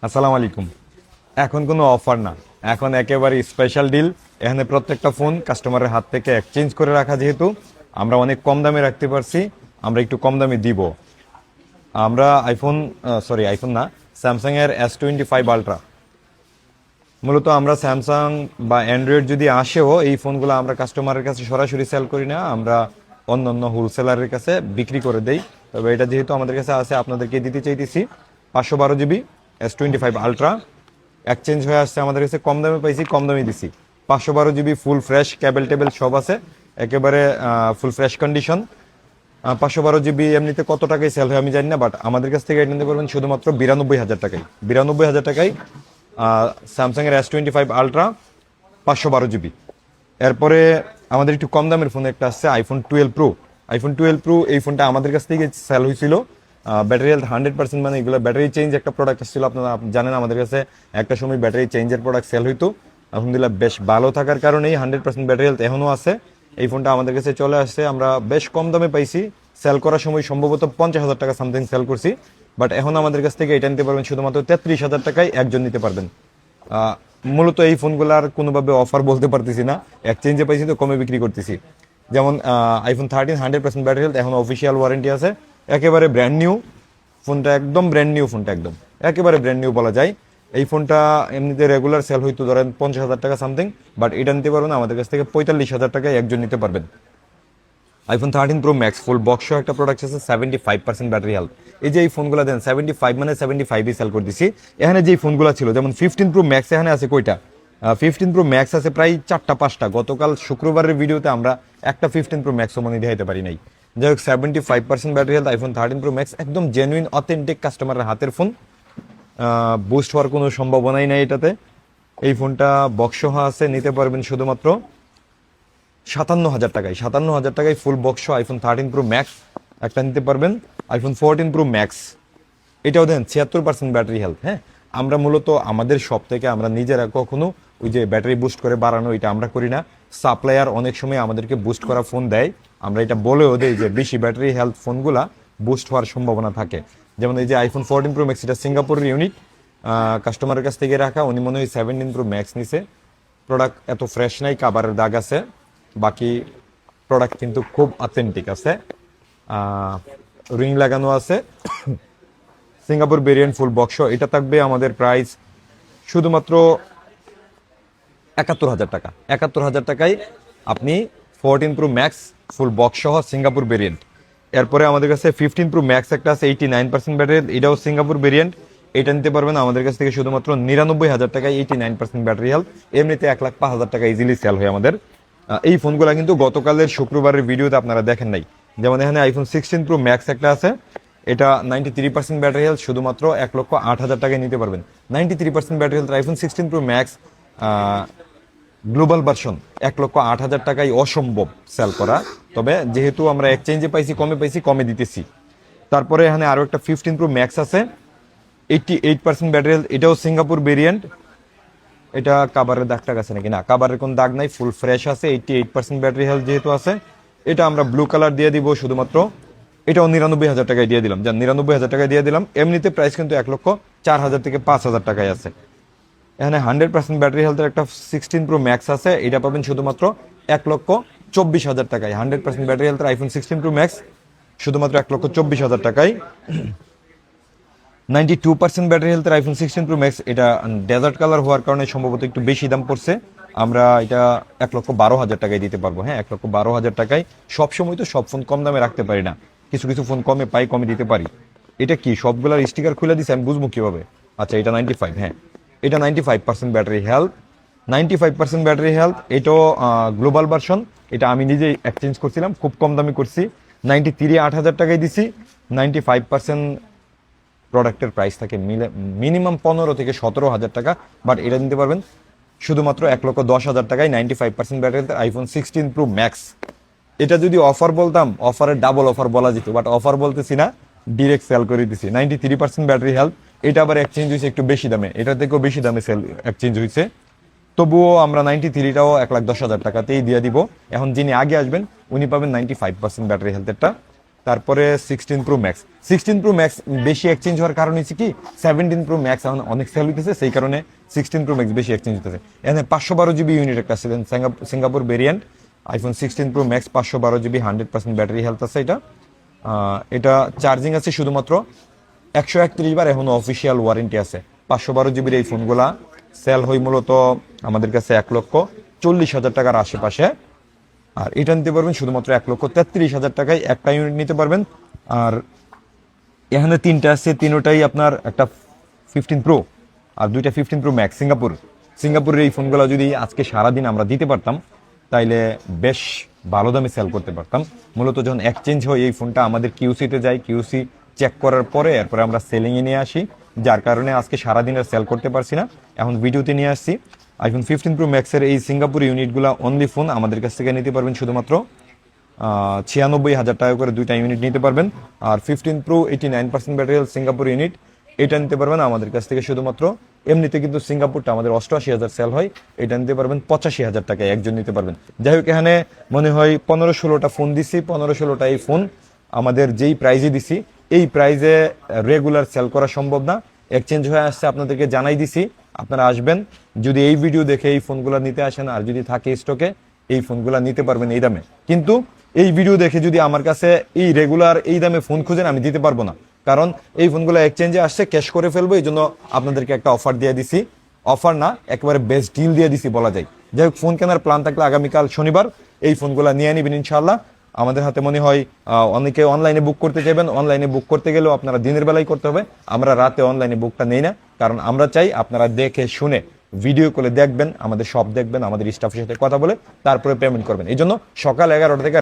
আসসালামু আলাইকুম। এখন কোনো অফার না, এখন একেবারে স্পেশাল ডিল। এখানে প্রত্যেকটা ফোন কাস্টমারের হাত থেকে এক্সচেঞ্জ করে রাখা, যেহেতু আমরা অনেক কম দামে রাখতে পারছি, আমরা একটু কম দামে দিব। আমরা আইফোন না, স্যামসাং এর S25 আলট্রা, মূলত আমরা স্যামসাং বা অ্যান্ড্রয়েড যদি আসেও এই ফোনগুলো আমরা কাস্টমারের কাছে সরাসরি সেল করি না, আমরা অন্য অন্য হোলসেলারের কাছে বিক্রি করে দেই। তবে এটা যেহেতু আমাদের কাছে আছে, আপনাদেরকে দিতে চাইতেছি। 512 GB S25 আলট্রা এক্সচেঞ্জ হয়ে আসছে আমাদের কাছে, কম দামে পাইছি, কম দামে দিছি। 512 GB full fresh, cable table সব আছে, একেবারে ফুল ফ্রেশ কন্ডিশন। 512 GB এমনিতে কত টাকায় সেল হয় আমি জানি না, বাট আমাদের কাছ থেকে এটা নিতে পারবেন শুধুমাত্র 92,000 টাকায়। 92,000 টাকায় স্যামসাং এর S25 আলট্রা 512 GB। এরপরে আমাদের একটু কম দামের ফোন একটা আসছে, iPhone 12 Pro। iPhone 12 Pro এই ফোনটা আমাদের কাছ থেকে সেল হয়েছিল। ব্যাটারি হেলথ 100%, মানে এগুলো ব্যাটারি চেঞ্জ একটা প্রোডাক্ট আসছিল, আপনারা জানেন আমাদের কাছে একটা সময় ব্যাটারি চেঞ্জের প্রোডাক্ট সেল হইতো। আলহামদুলিল্লাহ বেশ ভালো থাকার কারণেই 100% ব্যাটারি হেলথ এখনও আছে। এই ফোনটা আমাদের কাছে চলে আসছে, আমরা বেশ কম দামে পাইছি। সেল করার সময় সম্ভবত 50,000 টাকা সামথিং সেল করছি, বাট এখন আমাদের কাছ থেকে এটা নিতে পারবেন শুধুমাত্র 33,000 টাকায়, একজন নিতে পারবেন। মূলত এই ফোনগুলার কোনোভাবে অফার বলতে পারতেছি না, এক্সচেঞ্জে পাইছি তো কমে বিক্রি করতেছি। যেমন iPhone 13 100% ব্যাটারি হেলথ, এখন অফিসিয়াল ওয়ারেন্টি আছে, একেবারে ব্র্যান্ড নিউ ফোনটা, একদম ব্র্যান্ড নিউ ফোনটা, একদম একেবারে ব্র্যান্ড নিউ বলা যায়। এই ফোনটা এমনিতে রেগুলার সেল হইতো ধরেন 50,000 টাকা সামথিং, বাট এটা নিতে পারবেন আমাদের কাছ থেকে 45,000 টাকায় একজন নিতে পারবেন। iPhone 13 Pro Max full box একটা প্রোডাক্ট আছে, 75% ব্যাটারি হেলথ। এই যে এই ফোনগুলো দেন 75, মানে 75ই সেল করে দিছি। এখানে যে ফোনগুলো ছিল, যেমন 15 Pro Max, এখানে আছে কয়টা? 15 Pro Max আছে প্রায় 4টা 5টা। গতকাল শুক্রবারের ভিডিওতে আমরা একটা 15 Pro Max মনে দেখাইতে পারি নাই। যাই হোক, 75% battery health iPhone 13 Pro Max, একদম জেনুইন অথেন্টিক কাস্টমারের হাতের ফোন। বুস্ট হওয়ার কোনো সম্ভাবনাই নাই এটাতে। এই ফোনটা বক্স সহ আছে, নিতে পারবেন শুধুমাত্র 57,000 টাকায়। 57,000 টাকায় full box iPhone 13 Pro Max একটা নিতে পারবেন। iPhone 14 Pro Max এটাও দেন 76% ব্যাটারি হেলথ। হ্যাঁ, আমরা মূলত আমাদের শপ থেকে আমরা নিজেরা কখনো ওই যে ব্যাটারি বুস্ট করে বাড়ানো, এটা আমরা করি না। সাপ্লায়ার অনেক সময় আমাদেরকে বুস্ট করা ফোন দেয়, আমরা এটা বলেও দেই যে বেশি ব্যাটারি হেলথ ফোনগুলা বুস্ট হওয়ার সম্ভাবনা থাকে। যেমন এই যে iPhone 14 Pro Max, এটা সিঙ্গাপুরের ইউনিট, কাস্টমারের কাছ থেকে রাখা, উনি মনে হয় 17 Pro Max নিছে। প্রোডাক্ট এত ফ্রেশ নাই, কাবারের দাগ আছে, বাকি প্রোডাক্ট কিন্তু খুব অথেন্টিক আছে। রিং লাগানো আছে, সিঙ্গাপুর ভেরিয়েন্ট ফুল বক্স। এটা থাকবে আমাদের প্রাইস শুধুমাত্র 71,000 টাকা। 71,000 টাকায় আপনি 14 Pro Max ফুল বক্স সহ সিঙ্গাপুর ভেরিয়েন্ট। এরপরে আমাদের কাছে 15 Pro Max একটা আছে, 89% ব্যাটারি, এটাও সিঙ্গাপুর ভেরিয়েন্ট। এটা নিতে পারবেন আমাদের কাছ থেকে শুধুমাত্র 99,000 টাকায়, 89% ব্যাটারি হেলথ। এমনিতে 1,05,000 টাকা ইজিলি সেল হয় আমাদের। এই ফোনগুলো কিন্তু গতকালের শুক্রবারের ভিডিওতে আপনারা দেখেন নাই। যেমন এখানে iPhone 16 Pro Max একটা আছে, এটা 93% ব্যাটারি হেলথ, শুধুমাত্র 1,08,000 টাকায় নিতে পারবেন। 93% battery health iPhone 16 Pro Max global version 1,08,000 টাকায় অসম্ভব সেল করা। তবে যেহেতু আমরা এক্সচেঞ্জে পাইছি, কমে দিতেছি। তারপরে এখানে আরও একটা 15 Pro Max আছে, 88% ব্যাটারি হেলথ, এটাও সিঙ্গাপুর ভেরিয়েন্ট। এটা কাবারের দাগটা আছে নাকি? না, কাবারের কোনো দাগ নাই, ফুল ফ্রেশ আছে। 88% ব্যাটারি হেলথ যেহেতু আছে, এটা আমরা ব্লু কালার দিয়ে দিব শুধুমাত্র। এটাও 99,000 টাকায় দিয়ে দিলাম, যান 99,000 টাকায় দিয়ে দিলাম। এমনিতে প্রাইস কিন্তু 1,04,000 থেকে 5,000 টাকায় আছে। এখানে 100% ব্যাটারি হেলথের একটা 16 Pro Max আছে, এটা পাবেন শুধুমাত্র 1,24,000 টাকায়। 100% ব্যাটারি হেলথের iPhone 16 Pro Max শুধুমাত্র 1,24,000 টাকায়। 92% ব্যাটারি হেলথের iPhone 16 Pro Max, এটা ডেজার্ট কালার হওয়ার কারণে সম্ভবত একটু বেশি দাম পড়ছে। আমরা এটা 1,12,000 টাকায় দিতে পারবো। হ্যাঁ, 1,12,000 টাকায়। সবসময় তো সব ফোন কম দামে রাখতে পারি না, কিছু কিছু ফোন কমে পাই, কমে দিতে পারি। এটা কি সবগুলার স্টিকার খুলে দিছে, আমি বুঝবো কিভাবে? আচ্ছা, এটা 95, হ্যাঁ, এটা 95% ব্যাটারি হেলথ। 95% ব্যাটারি হেলথ, এটাও গ্লোবাল ভার্সন। এটা আমি নিজেই এক্সচেঞ্জ করছিলাম, খুব কম দামে করছি, 93 8,000 টাকায় দিছি। 95% প্রোডাক্টের প্রাইস থাকে মিনিমাম 15 থেকে 17,000 টাকা, বাট এটা নিতে পারবেন শুধুমাত্র 1,10,000 টাকায়। 95% ব্যাটারিতে iPhone 16 Pro Max। এটা যদি অফার বলতাম, অফারের ডাবল অফার বলা যেত, বাট অফার বলতেছি না, ডিরেক্ট সেল করে দিছি। 93% ব্যাটারি হেলথ, এটা আবার এক্সচেঞ্জ হয়েছে একটু বেশি দামে, এটা থেকেও বেশি দামে সেল এক্সচেঞ্জ হয়েছে। তবুও আমরা 93টাও 1,10,000 টাকাতেই দিয়ে দিব। এখন যিনি আগে আসবেন উনি পাবেন 95% ব্যাটারি হেলথেরটা। তারপরে 16 Pro Max বেশি এক্সচেঞ্জ হওয়ার কারণ হচ্ছে কি 17 Pro Max এখন অনেক সেল হইতেছে, সেই কারণে 16 Pro Max বেশি এক্সচেঞ্জ হতেছে। এখানে 512 GB ইউনিট একটা আছে Singapore variant iPhone 16 Pro Max 512 GB 100% battery health আছে। এটা চার্জিং আছে শুধুমাত্র 131 বার, এখনো অফিসিয়াল ওয়ারেন্টি আছে। 512 GB এই ফোনগুলা সেল হয় মূলত আমাদের কাছে 1,40,000 টাকার আশেপাশে, আর এটা নিতে পারবেন শুধুমাত্র 1,33,000 টাকায় একটা ইউনিট নিতে পারবেন। আর এখানে তিনটা আছে, তিনটাই আপনার একটা 15 Pro আর দুইটা 15 Pro Max সিঙ্গাপুরের এই ফোনগুলো যদি আজকে সারাদিন আমরা দিতে পারতাম তাইলে বেশ ভালো দামে সেল করতে পারতাম। মূলত যখন এক্সচেঞ্জ হয় এই ফোনটা আমাদের কিউসিতে যায়, কিউসি চেক করার পরে এরপরে আমরা সেলিংয়ে নিয়ে আসি, যার কারণে আজকে সারাদিন আর সেল করতে পারছি না। এখন ভিডিওতে নিয়ে আসছি iPhone 15 Pro Max এর এই সিঙ্গাপুর ইউনিটগুলো অনলি ফোন আমাদের কাছ থেকে নিতে পারবেন শুধুমাত্র 96,000 টাকা করে দুইটা ইউনিট নিতে পারবেন। আর 15 Pro 89% ব্যাটারি সিঙ্গাপুর ইউনিট এটা নিতে পারবেন আমাদের কাছ থেকে শুধুমাত্র, এমনিতে কিন্তু সিঙ্গাপুরটা আমাদের 88,000 সেল হয়, এটা নিতে পারবেন 85,000 টাকায় একজন নিতে পারবেন। যাই হোক, এখানে মনে হয় 15-16টা ফোন দিছি, 15-16টা এই ফোন আমাদের যেই প্রাইজে দিছি এই প্রাইজে রেগুলার সেল করা সম্ভব না, এক্সচেঞ্জ হয়ে আসছে আপনাদেরকে জানাই দিছি। আপনারা আসবেন, যদি এই ভিডিও দেখে এই ফোনগুলো নিতে আসেন আর যদি থাকে স্টকে এই ফোনগুলো নিতে পারবেন এই দামে। কিন্তু এই ভিডিও দেখে যদি আমার কাছে এই রেগুলার এই দামে ফোন খুঁজেন আমি দিতে পারবো না, কারণ এই ফোনগুলো এক্সচেঞ্জে আসছে, ক্যাশ করে ফেলবো, এই জন্য আপনাদেরকে একটা অফার দিয়ে দিছি। অফার না, একেবারে বেস্ট ডিল দিয়ে দিছি বলা যায়। যাই হোক, ফোন কেনার প্ল্যান থাকলে আগামীকাল শনিবার এই ফোনগুলো নিয়ে নিবেন ইনশাল্লাহ। আমাদের হাতে মনে হয় অনেকে অনলাইনে বুক করতে চাইবেন, অনলাইনে বুক করতে গেলেও আপনারা দিনের বেলায় করতে হবে, আমরা রাতে অনলাইনে বুকটা নেই না, কারণ আমরা চাই আপনারা দেখে শুনে ভিডিও কলে দেখবেন, আমাদের শপ দেখবেন, আমাদের স্টাফের সাথে কথা বলে তারপরে পেমেন্ট করবেন। এই জন্য সকাল 11টা থেকে